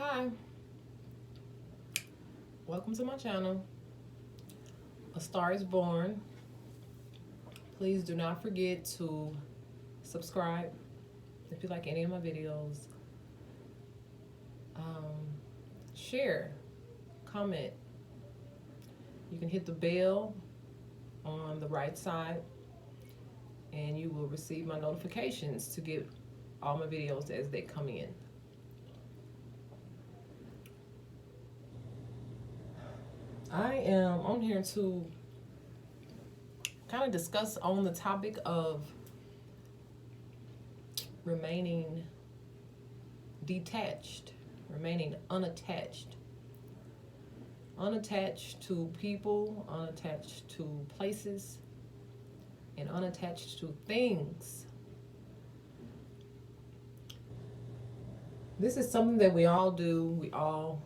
Hi, welcome to my channel. A Star is Born. Please do not forget to subscribe if you like any of my videos. Share, comment. You can hit the bell on the right side and you will receive my notifications to get all my videos as they come in. I am on here to kind of discuss on the topic of remaining detached, remaining unattached. Unattached to people, unattached to places, and unattached to things. This is something that we all do. We all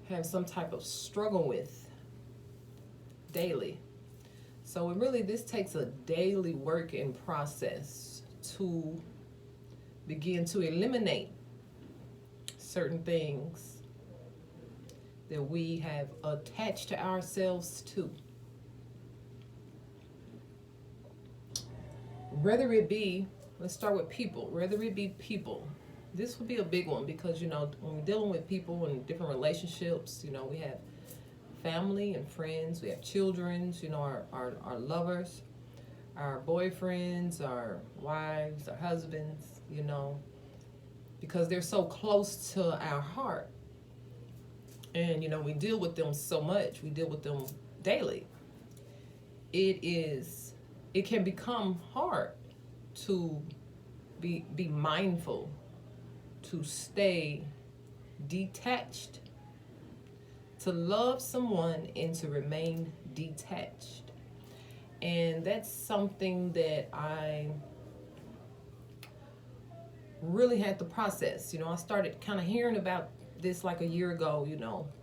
have some type of struggle with daily. So this takes a daily work and process to begin to eliminate certain things that we have attached to ourselves to. Whether it be, let's start with people, whether it be people. This would be a big one because, when we're dealing with people in different relationships, we have family and friends, we have children, our lovers, our boyfriends, our wives, our husbands, because they're so close to our heart. And, we deal with them so much, we deal with them daily. It can become hard to be mindful, to stay detached, to love someone and to remain detached. And that's something that I really had to process. I started kind of hearing about this like a year ago,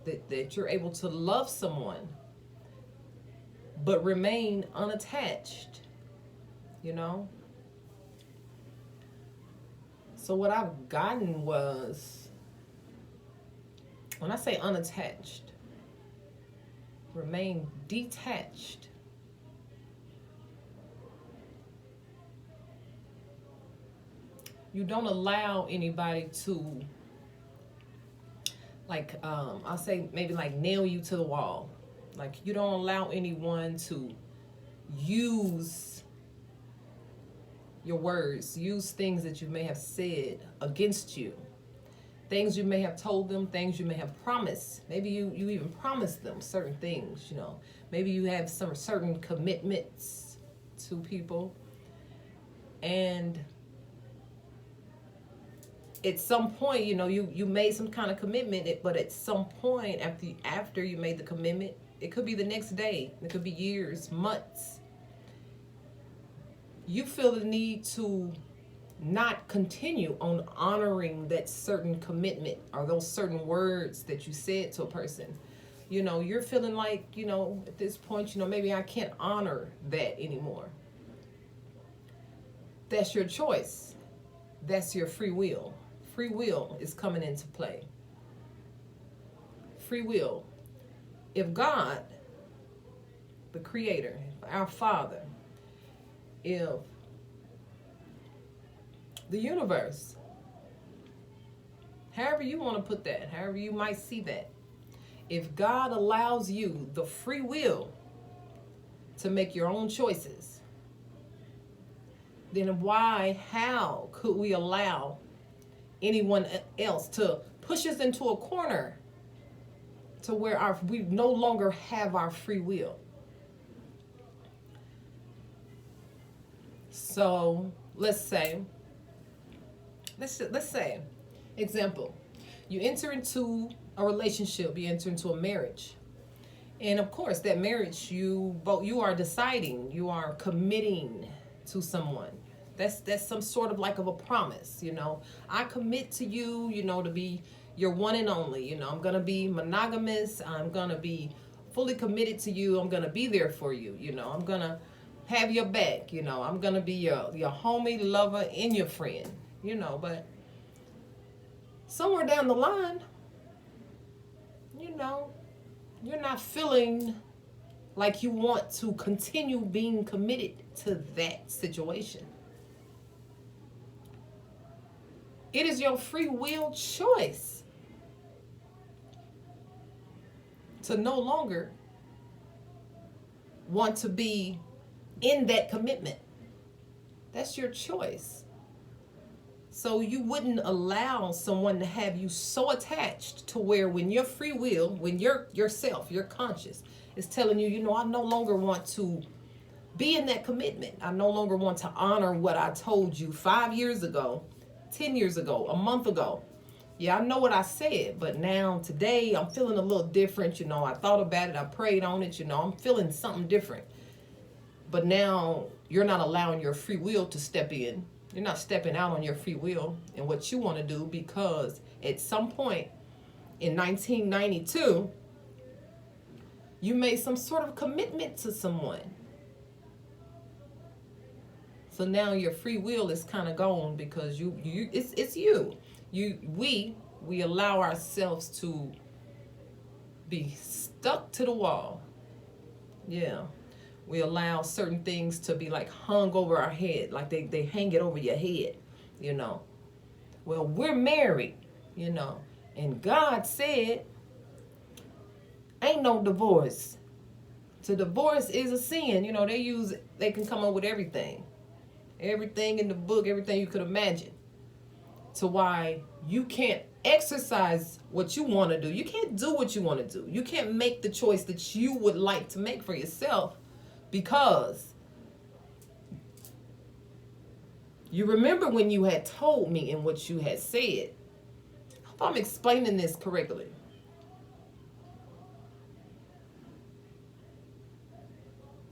that you're able to love someone but remain unattached, So what I've gotten was, when I say unattached, remain detached. You don't allow anybody to, I'll say maybe like nail you to the wall. Like, you don't allow anyone to use your words, use things that you may have said against you, things you may have told them, things you may have promised. Maybe you even promised them certain things, maybe you have some certain commitments to people, and at some point, you made some kind of commitment, but at some point after you made the commitment, it could be the next day, it could be years, months, you feel the need to not continue on honoring that certain commitment or those certain words that you said to a person. You're feeling like, at this point, maybe I can't honor that anymore. That's your choice. That's your free will. Free will is coming into play. Free will. If God, the Creator, our Father, if the universe, however you want to put that, however you might see that, if God allows you the free will to make your own choices, then how could we allow anyone else to push us into a corner to where we no longer have our free will? So let's say, example, you enter into a relationship, you enter into a marriage, and of course that marriage, you are deciding, you are committing to someone. That's some sort of like of a promise, I commit to you, to be your one and only, I'm gonna be monogamous, I'm gonna be fully committed to you, I'm gonna be there for you, I'm gonna have your back, I'm gonna be your homie, lover, and your friend, but somewhere down the line, you're not feeling like you want to continue being committed to that situation. It is your free will choice to no longer want to be in that commitment. That's your choice. So you wouldn't allow someone to have you so attached to where when your free will, when yourself, your conscious is telling you, I no longer want to be in that commitment. I no longer want to honor what I told you 5 years ago, 10 years ago, a month ago. Yeah, I know what I said, but now today I'm feeling a little different. I thought about it. I prayed on it. I'm feeling something different. But now you're not allowing your free will to step in. You're not stepping out on your free will and what you want to do, because at some point in 1992, you made some sort of commitment to someone. So now your free will is kind of gone because it's you. We allow ourselves to be stuck to the wall. Yeah. We allow certain things to be like hung over our head, like they hang it over your head, Well, we're married, and God said, ain't no divorce. So divorce is a sin. They can come up with everything in the book, everything you could imagine, to why you can't exercise what you want to do. You can't do what you want to do. You can't make the choice that you would like to make for yourself, because you remember when you had told me and what you had said. I hope I'm explaining this correctly.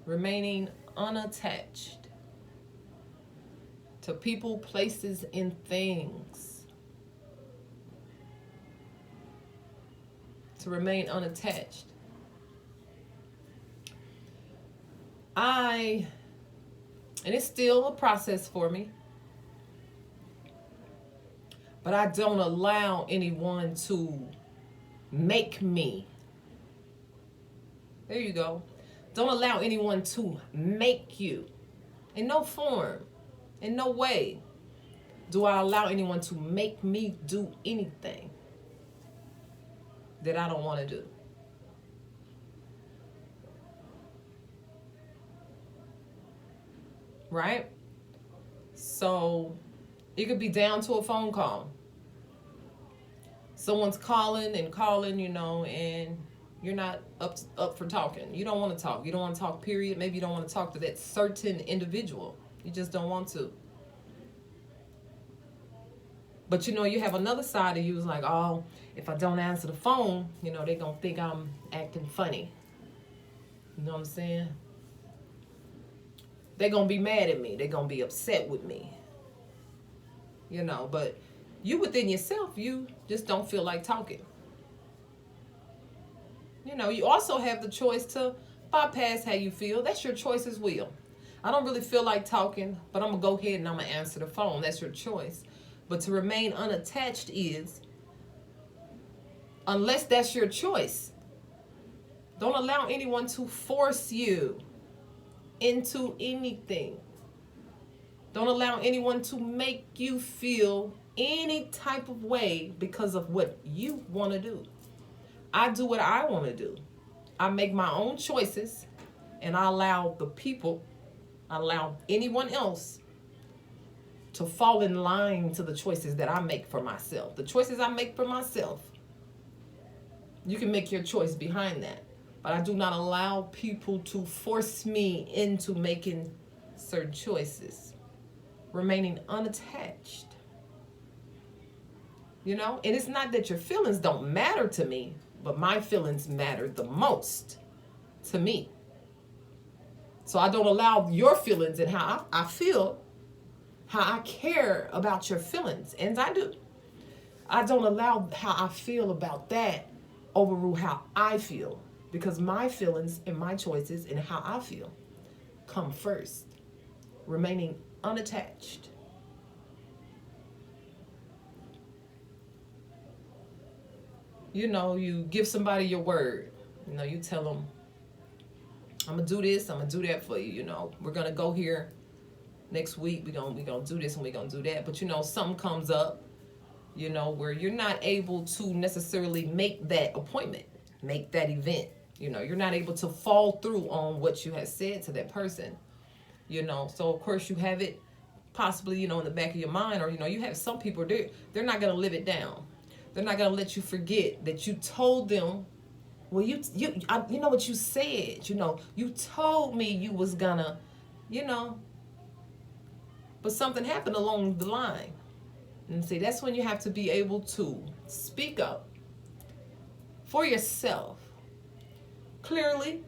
Remaining unattached to people, places, and things. To remain unattached. And it's still a process for me, but I don't allow anyone to make me. There you go. Don't allow anyone to make you. In no form, in no way do I allow anyone to make me do anything that I don't want to do. Right? So it could be down to a phone call. Someone's calling, and you're not up for talking. You don't want to talk. You don't want to talk, period. Maybe you don't want to talk to that certain individual. You just don't want to. But you have another side of you is like, oh, if I don't answer the phone, they're going to think I'm acting funny. You know what I'm saying? They're going to be mad at me. They're going to be upset with me. But you within yourself, you just don't feel like talking. You also have the choice to bypass how you feel. That's your choice as well. I don't really feel like talking, but I'm going to go ahead and I'm going to answer the phone. That's your choice. But to remain unattached is, unless that's your choice, don't allow anyone to force you into anything. Don't allow anyone to make you feel any type of way because of what you want to do. I do what I want to do. I make my own choices, and I allow anyone else to fall in line to the choices that I make for myself. The choices I make for myself, you can make your choice behind that. But I do not allow people to force me into making certain choices. Remaining unattached. And it's not that your feelings don't matter to me, but my feelings matter the most to me. So I don't allow your feelings and how I feel, how I care about your feelings, and I do. I don't allow how I feel about that overrule how I feel, because my feelings and my choices and how I feel come first. Remaining unattached. You know, you give somebody your word. You know, you tell them, I'm gonna do this, I'm gonna do that for you. You know, we're gonna go here next week. We gonna do this and we're gonna do that. But you know, something comes up, you know, where you're not able to necessarily make that appointment, make that event. You know, you're not able to fall through on what you had said to that person. You know, so of course you have it possibly, you know, in the back of your mind, or you know, you have some people, they're not gonna live it down. They're not gonna let you forget that you told them. Well, you know what you said. You know, you told me you was gonna, you know, but something happened along the line. And see, that's when you have to be able to speak up for yourself clearly,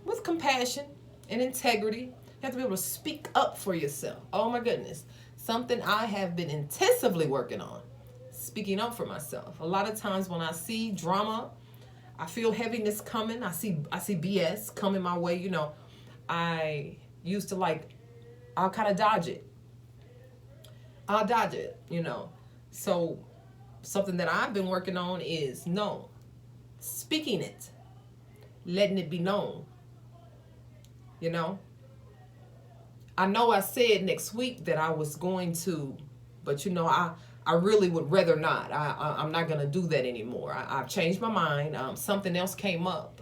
with compassion and integrity. You have to be able to speak up for yourself. Oh my goodness. Something I have been intensively working on. Speaking up for myself. A lot of times when I see drama, I feel heaviness coming. I see BS coming my way. You know, I used to I'll kind of dodge it. I'll dodge it, you know. So something that I've been working on is speaking it, letting it be known. You know, I said next week that I was going to, but you know, I really would rather not. I'm not going to do that anymore. I've changed my mind. Something else came up.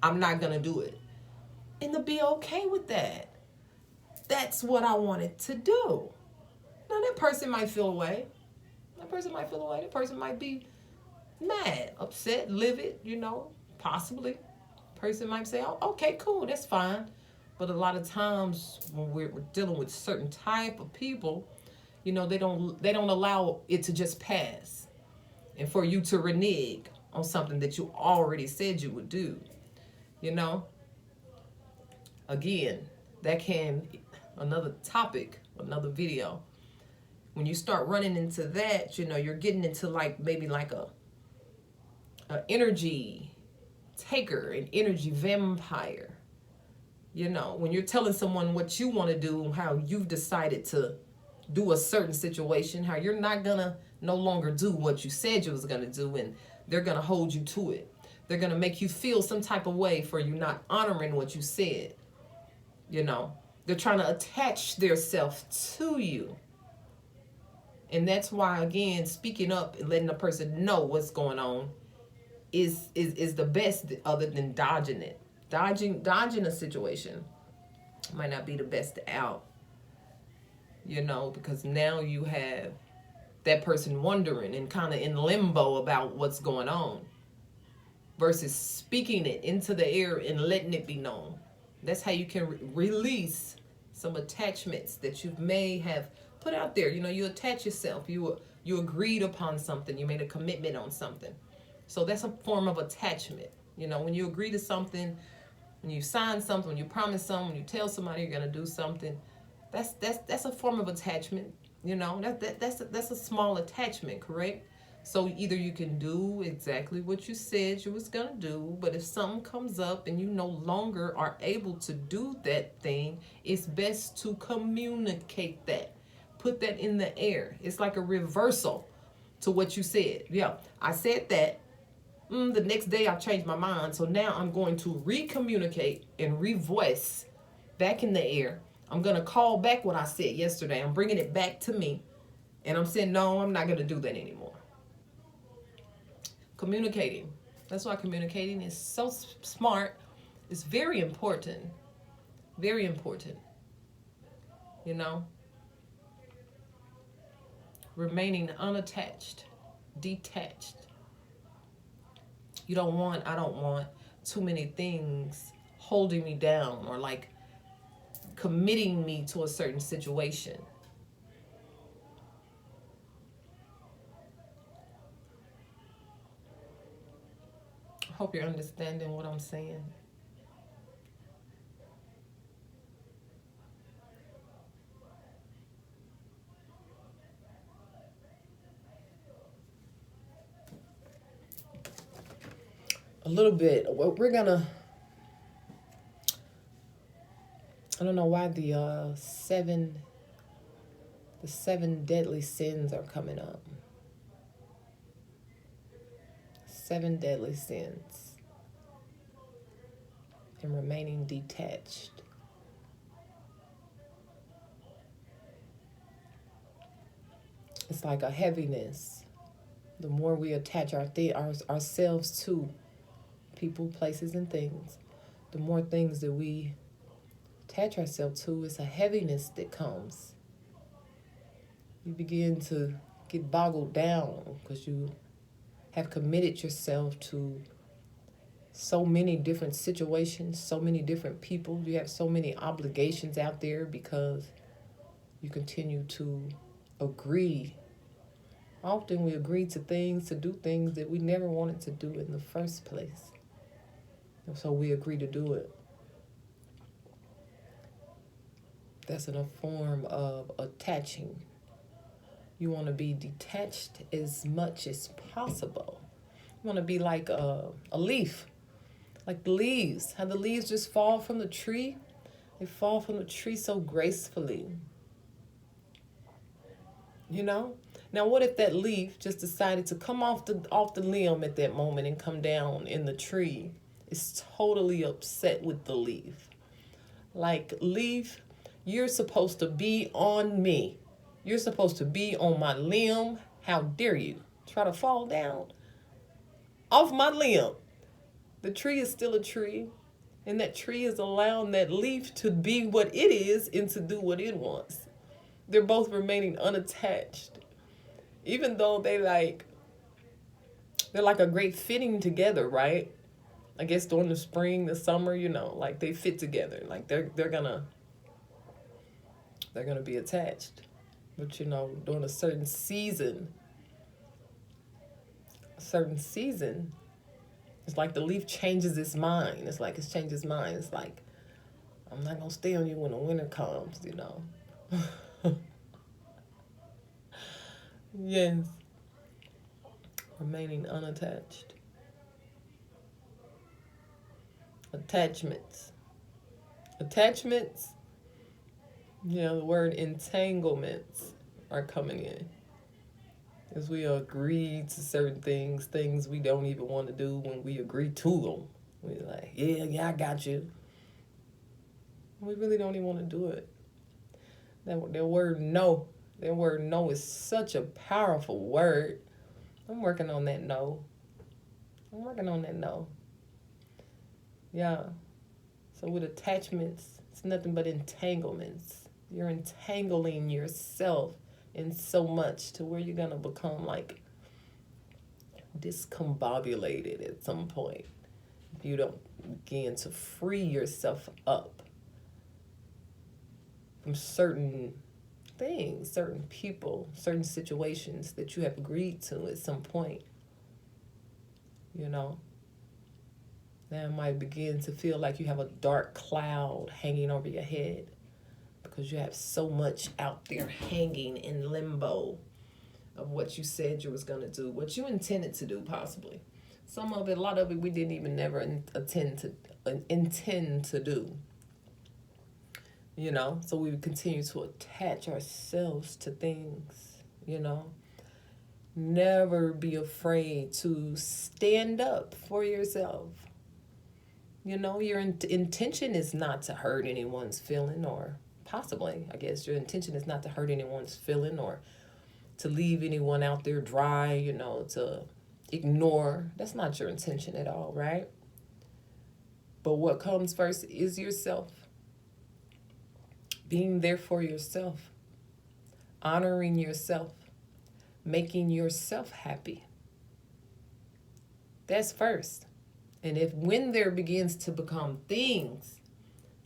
I'm not going to do it. And to be okay with that. That's what I wanted to do. Now, that person might feel away. That person might be mad, upset, livid, you know, possibly. Person might say, oh, okay, cool, that's fine. But a lot of times when we're dealing with certain type of people, you know, they don't allow it to just pass and for you to renege on something that you already said you would do. You know, again, that can, another topic, another video. When you start running into that, you know, you're getting into maybe a energy taker, an energy vampire. You know, when you're telling someone what you want to do, how you've decided to do a certain situation, how you're not gonna no longer do what you said you was gonna do, and they're gonna hold you to it. They're gonna make you feel some type of way for you not honoring what you said. You know, they're trying to attach their self to you. And that's why, again, speaking up and letting the person know what's going on is the best, other than dodging it. Dodging a situation might not be the best out, you know, because now you have that person wondering and kind of in limbo about what's going on, versus speaking it into the air and letting it be known. That's how you can release some attachments that you may have put out there. You know, you attach yourself. You agreed upon something. You made a commitment on something. So that's a form of attachment. You know, when you agree to something, when you sign something, when you promise something, when you tell somebody you're gonna do something, that's a form of attachment. You know, that's a small attachment, correct? So either you can do exactly what you said you was gonna do, but if something comes up and you no longer are able to do that thing, it's best to communicate that. Put that in the air. It's like a reversal to what you said. Yeah, I said that. The next day I changed my mind, so now I'm going to re-communicate and revoice back in the air. I'm gonna call back what I said yesterday. I'm bringing it back to me, and I'm saying, no, I'm not gonna do that anymore. Communicating. That's why communicating is so smart. It's very important. Very important. You know? Remaining unattached, detached. I don't want too many things holding me down or committing me to a certain situation. I hope you're understanding what I'm saying. A little bit. We're gonna. I don't know why the seven deadly sins are coming up. 7 deadly sins and remaining detached. It's like a heaviness. The more we attach ourselves to people, places, and things, the more things that we attach ourselves to, it's a heaviness that comes. You begin to get boggled down because you have committed yourself to so many different situations, so many different people. You have so many obligations out there because you continue to agree. Often we agree to things, to do things that we never wanted to do in the first place. And so we agree to do it. That's in a form of attaching. You want to be detached as much as possible. You want to be like a leaf, like the leaves. How the leaves just fall from the tree. They fall from the tree so gracefully. You know? Now, what if that leaf just decided to come off the limb at that moment and come down in the tree? It's totally upset with the leaf. Like, leaf, you're supposed to be on me. You're supposed to be on my limb. How dare you try to fall down off my limb? The tree is still a tree, and that tree is allowing that leaf to be what it is and to do what it wants. They're both remaining unattached. Even though they're like a great fitting together, right? I guess during the spring, the summer, like they fit together. Like they're gonna be attached. But during a certain season, it's like the leaf changes its mind. It's like it's changed its mind. It's like, I'm not gonna stay on you when the winter comes, Yes. Remaining unattached. Attachments. The word entanglements are coming in. As we agree to certain things we don't even want to do when we agree to them. We're like, yeah, I got you. We really don't even want to do it. That word no is such a powerful word. I'm working on that no. Yeah. So with attachments, it's nothing but entanglements. You're entangling yourself in so much to where you're going to become like discombobulated at some point. If you don't begin to free yourself up from certain things, certain people, certain situations that you have agreed to at some point, Now it might begin to feel like you have a dark cloud hanging over your head because you have so much out there hanging in limbo of what you said you was going to do, what you intended to do possibly. Some of it, a lot of it, we didn't even never intend to do. So we would continue to attach ourselves to things, Never be afraid to stand up for yourself. Your intention is not to hurt anyone's feeling, or possibly, I guess, your intention is not to hurt anyone's feeling or to leave anyone out there dry, to ignore. That's not your intention at all, right? But what comes first is yourself. Being there for yourself. Honoring yourself. Making yourself happy. That's first. And when there begins to become things,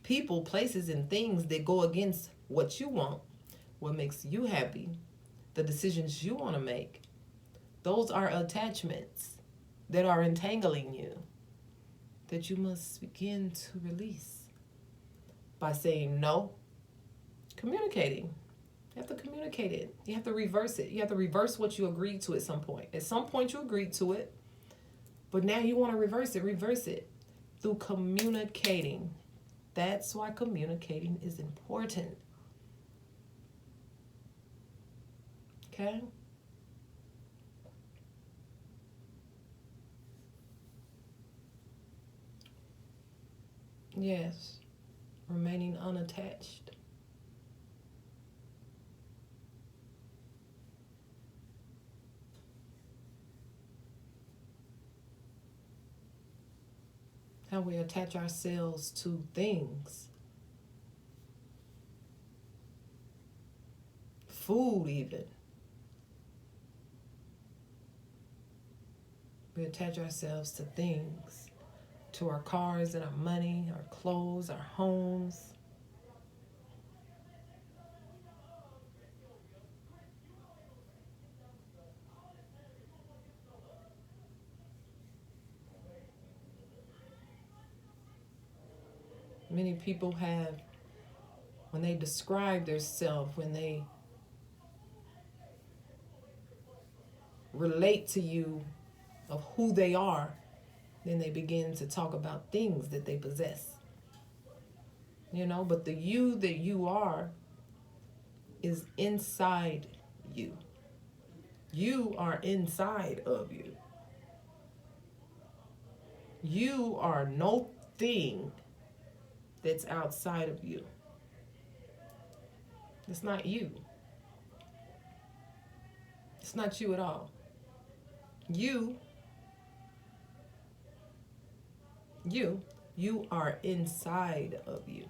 people, places, and things that go against what you want, what makes you happy, the decisions you want to make, those are attachments that are entangling you that you must begin to release by saying no, communicating. You have to communicate it. You have to reverse it. You have to reverse what you agreed to at some point. At some point you agreed to it, but now you want to reverse it. Reverse it through communicating. That's why communicating is important. Okay? Yes. Remaining unattached. How we attach ourselves to things, food, even. We attach ourselves to things, to our cars and our money, our clothes, our homes. Many people have, when they describe themselves, when they relate to you of who they are, then they begin to talk about things that they possess. But the you that you are is inside you. You are inside of you. You are no thing that's outside of you. It's not you. It's not you at all. You are inside of you.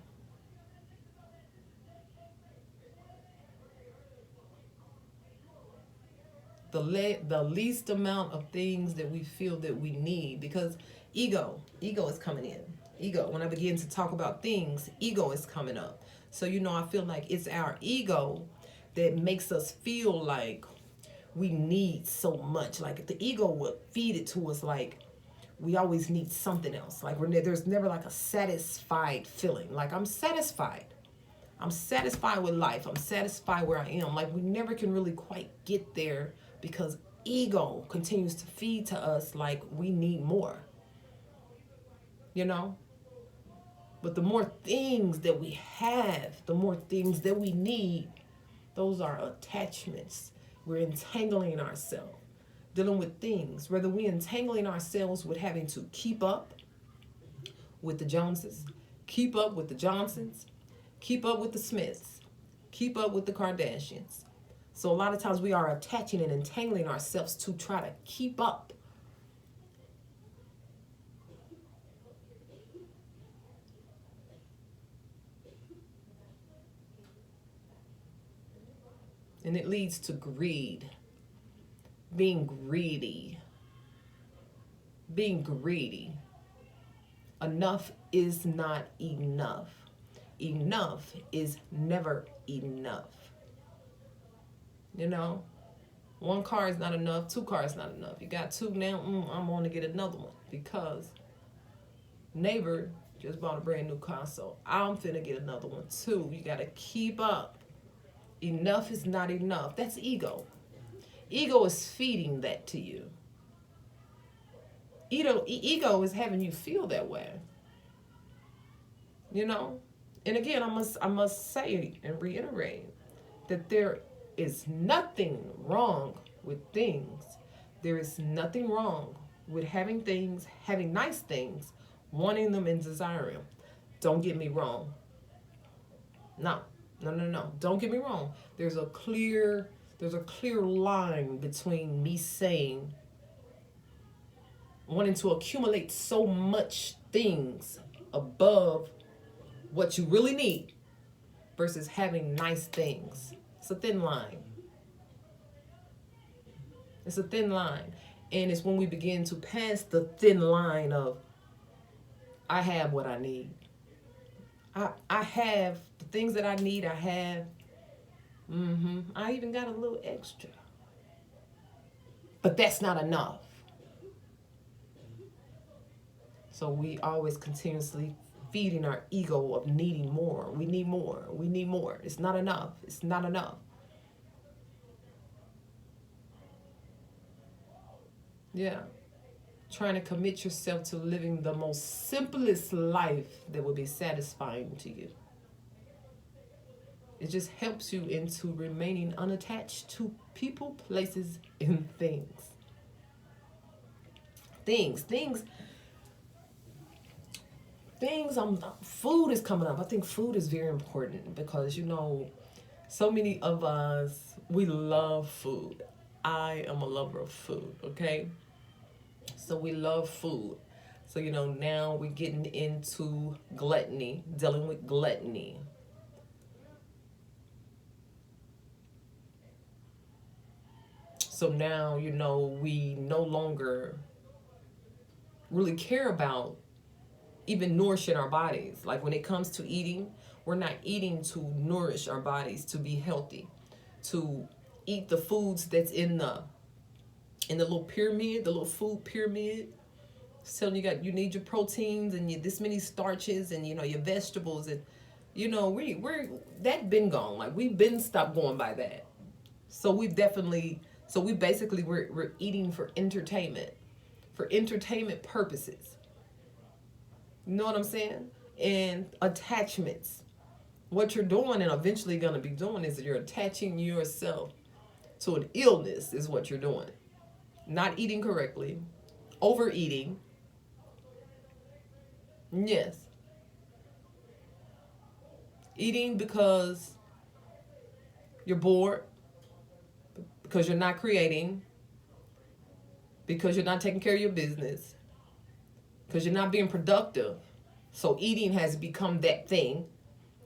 The least amount of things that we feel that we need, because ego is coming in. Ego, when I begin to talk about things, ego is coming up. So I feel like it's our ego that makes us feel like we need so much. Like the ego will feed it to us like we always need something else. Like there's never like a satisfied feeling. Like I'm satisfied with life. I'm satisfied where I am. Like we never can really quite get there because ego continues to feed to us like we need more. But the more things that we have, the more things that we need, those are attachments. We're entangling ourselves, dealing with things. Whether we're entangling ourselves with having to keep up with the Joneses, keep up with the Johnsons, keep up with the Smiths, keep up with the Kardashians. So a lot of times we are attaching and entangling ourselves to try to keep up. And it leads to greed, being greedy. Enough is not enough. Enough is never enough. One car is not enough, 2 cars not enough. You got 2 now, I'm going to get another one because neighbor just bought a brand new car, so I'm finna get another one too. You got to keep up. Enough is not enough. That's ego. Ego is feeding that to you. Ego is having you feel that way. And again, I must say and reiterate that there is nothing wrong with things. There is nothing wrong with having things, having nice things, wanting them and desiring them. Don't get me wrong. No. Don't get me wrong. There's a clear line between me saying wanting to accumulate so much things above what you really need versus having nice things. It's a thin line. It's a thin line. And it's when we begin to pass the thin line of I have what I need. I have the things that I need. I have. I even got a little extra. But that's not enough. So we always continuously feeding our ego of needing more. We need more. We need more. It's not enough. It's not enough. Yeah. Trying to commit yourself to living the most simplest life that will be satisfying to you. It just helps you into remaining unattached to people, places, and things. Things things, food is coming up. I think food is very important because, so many of us, we love food. I am a lover of food, okay? So we love food. So, now we're getting into gluttony, dealing with gluttony. So now, we no longer really care about even nourishing our bodies. Like when it comes to eating, we're not eating to nourish our bodies, to be healthy, to eat the foods that's in the little pyramid, the little food pyramid. It's telling you need your proteins and this many starches and your vegetables and we're that been gone. Like we've been stopped going by that. So we basically we're eating for entertainment purposes. You know what I'm saying? And attachments. What you're doing and eventually going to be doing is that you're attaching yourself to an illness is what you're doing. Not eating correctly, overeating. Yes. Eating because you're bored, because you're not creating, because you're not taking care of your business, because you're not being productive. So eating has become that thing.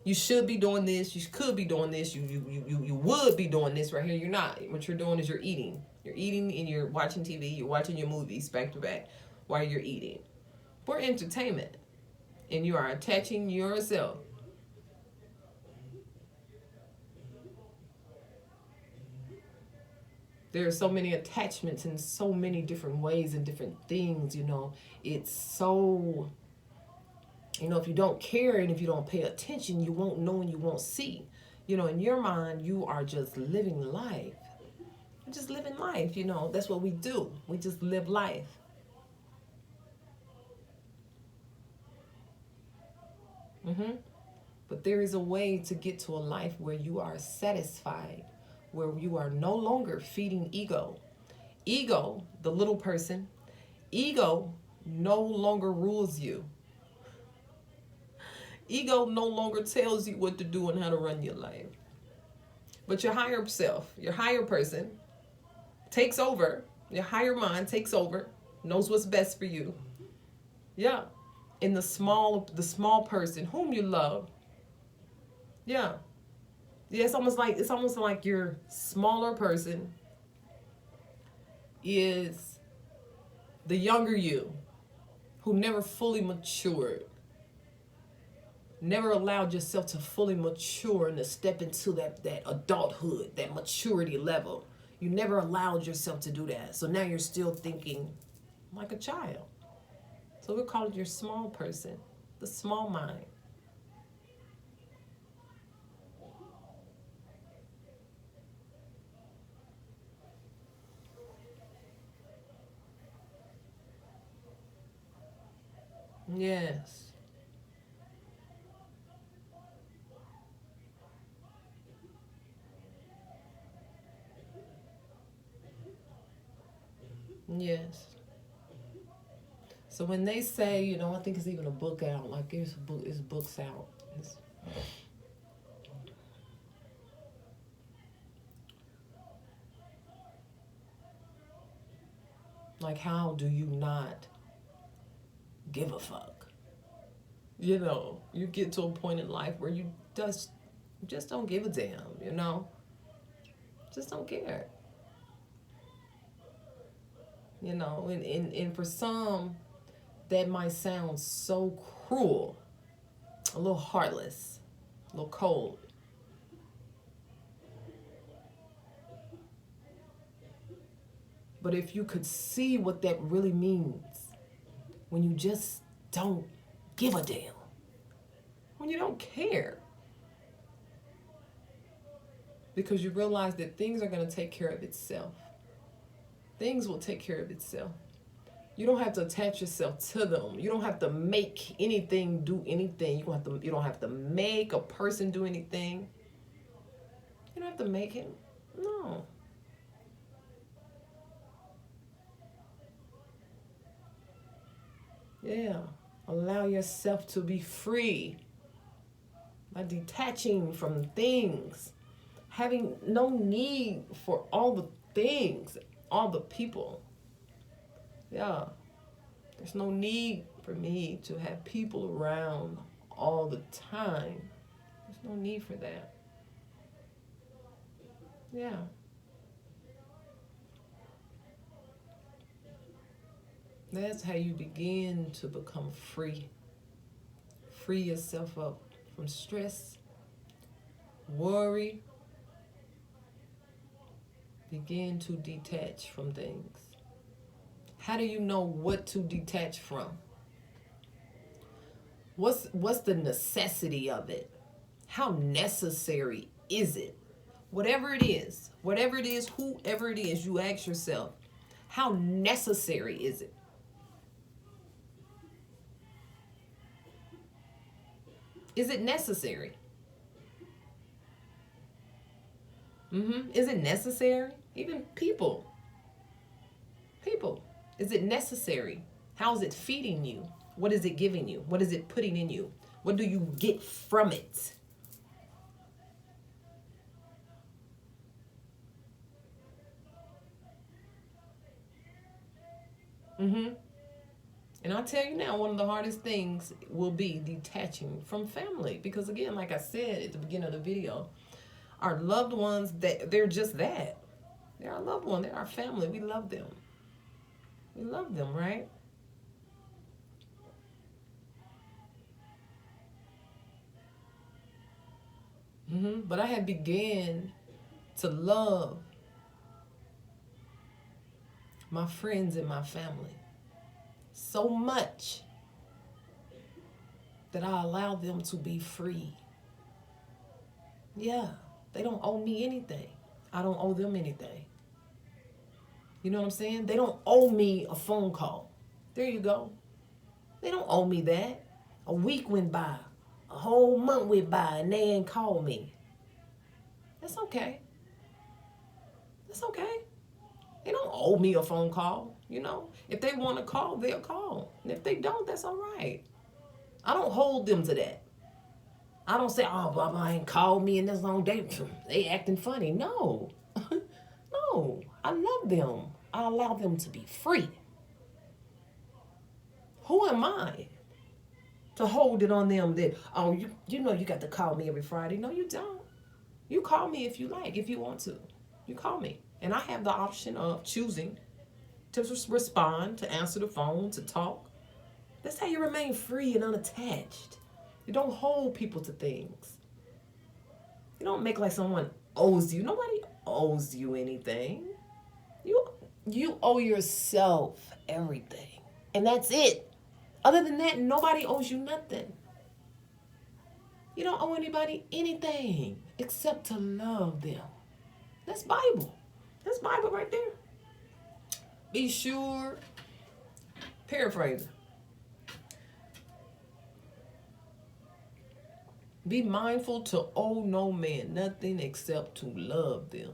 You should be doing this. You could be doing this. You would be doing this right here. You're not. What you're doing is you're eating. You're eating and you're watching TV. You're watching your movies back to back while you're eating. For entertainment. And you are attaching yourself. There are so many attachments in so many different ways and different things, It's so, if you don't care and if you don't pay attention, you won't know and you won't see. In your mind, you are just living life. You're just living life, That's what we do. We just live life. But there is a way to get to a life where you are satisfied, where you are no longer feeding ego. Ego, the little person, ego no longer rules you. Ego no longer tells you what to do and how to run your life. But your higher self, your higher person, takes over. Your higher mind takes over, knows what's best for you. Yeah. In the small person whom you love. Yeah. Yeah, it's almost like your smaller person is the younger you who never fully matured. Never allowed yourself to fully mature and to step into that adulthood, that maturity level. You never allowed yourself to do that. So now you're still thinking like a child. So we'll call it your small person, the small mind. Yes. Yes. So when they say, I think it's even a book out. Like there's books out. Like, how do you not give a fuck? You get to a point in life where you just don't give a damn. Just don't care. And for some, that might sound so cruel, a little heartless, a little cold. But if you could see what that really means, when you just don't give a damn, when you don't care, because you realize that things are going to take care of itself. Things will take care of itself. You don't have to attach yourself to them. You don't have to make anything do anything. You don't have to make a person do anything. You don't have to make him. No. Yeah. Allow yourself to be free by detaching from things, having no need for all the things, all the people. Yeah, there's no need for me to have people around all the time. There's no need for that. Yeah. That's how you begin to become free. Free yourself up from stress, worry. Begin to detach from things. How do you know what to detach from? What's the necessity of it? How necessary is it? Whatever it is, whoever it is, you ask yourself, how necessary is it? Is it necessary? Is it necessary? Even people. People. Is it necessary? How is it feeding you? What is it giving you? What is it putting in you? What do you get from it? And I'll tell you now, one of the hardest things will be detaching from family. Because again, like I said at the beginning of the video, our loved ones, they're just that. They're our loved one. They're our family. We love them. We love them, right? But I have began to love my friends and my family so much that I allow them to be free. Yeah, they don't owe me anything. I don't owe them anything. You know what I'm saying? They don't owe me a phone call. There you go. They don't owe me that. A week went by, a whole month went by, and they ain't called me. That's okay. That's okay. They don't owe me a phone call, you know. If they want to call, they'll call. And if they don't, that's all right. I don't hold them to that. I don't say, oh, blah, blah, ain't called me in this long day. They acting funny. No. No. I love them. I allow them to be free. Who am I to hold it on them that, oh, you know you got to call me every Friday? No, you don't. You call me if you like, if you want to. You call me. And I have the option of choosing to respond, to answer the phone, to talk. That's how you remain free and unattached. You don't hold people to things. You don't make like someone owes you. Nobody owes you anything. You owe yourself everything. And that's it. Other than that, nobody owes you nothing. You don't owe anybody anything except to love them. That's Bible. That's Bible right there. Be sure, paraphrasing. Be mindful to owe no man nothing except to love them.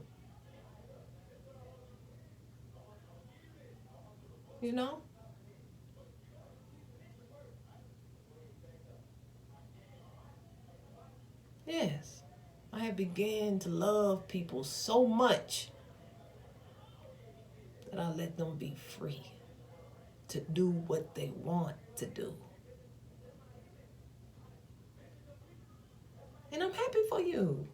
You know? Yes. I have began to love people so much that I let them be free to do what they want to do. And I'm happy for you.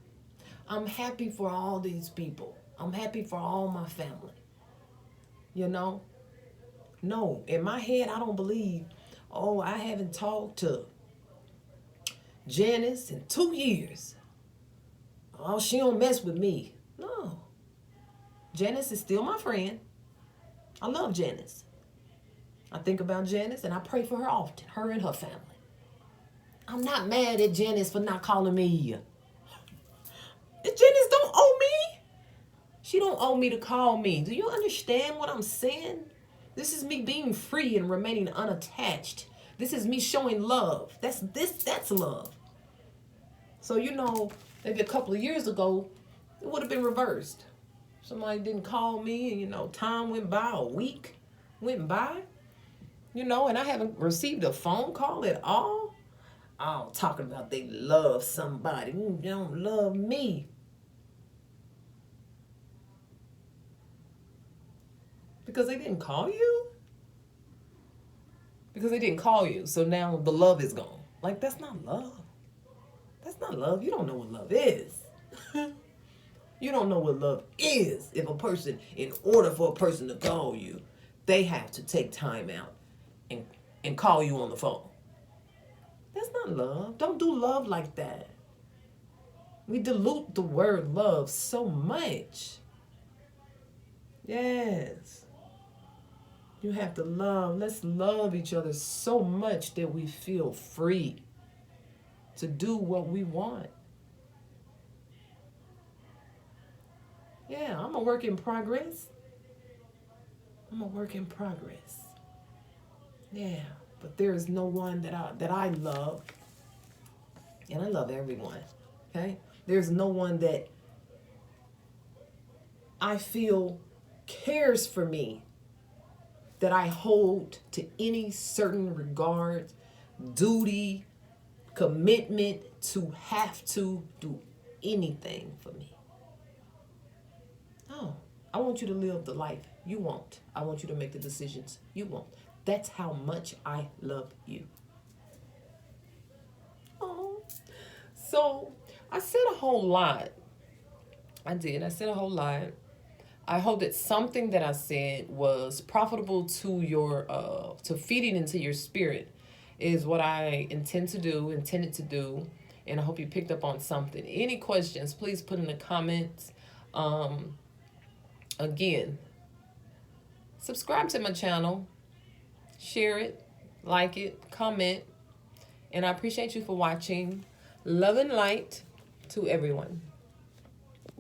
I'm happy for all these people. I'm happy for all my family. You know? No, in my head, I don't believe, oh, I haven't talked to Janice in 2 years. Oh, she don't mess with me. No. Janice is still my friend. I love Janice. I think about Janice and I pray for her often, her and her family. I'm not mad at Janice for not calling me. Janice don't owe me. She don't owe me to call me. Do you understand what I'm saying? This is me being free and remaining unattached. This is me showing love. That's love. So, you know, maybe a couple of years ago, it would have been reversed. Somebody didn't call me and, you know, time went by, a week went by. You know, and I haven't received a phone call at all. Oh, talking about they love somebody. You don't love me. Because they didn't call you? Because they didn't call you. So now the love is gone. Like, that's not love. That's not love. You don't know what love is. You don't know what love is. If a person, in order for a person to call you, they have to take time out and call you on the phone. That's not love. Don't do love like that. We dilute the word love so much. Yes. You have to love. Let's love each other so much that we feel free to do what we want. Yeah, I'm a work in progress. I'm a work in progress. Yeah, but there is no one that I love, and I love everyone. Okay, there's no one that I feel cares for me, that I hold to any certain regard, duty, commitment to have to do anything for me. No, I want you to live the life you want. I want you to make the decisions you want. That's how much I love you. Oh, so I said a whole lot. I did. I said a whole lot. I hope that something that I said was profitable to your to feeding into your spirit is what I intended to do, and I hope you picked up on something. Any questions, please put in the comments. Again, subscribe to my channel, share it, like it, comment, and I appreciate you for watching. Love and light to everyone.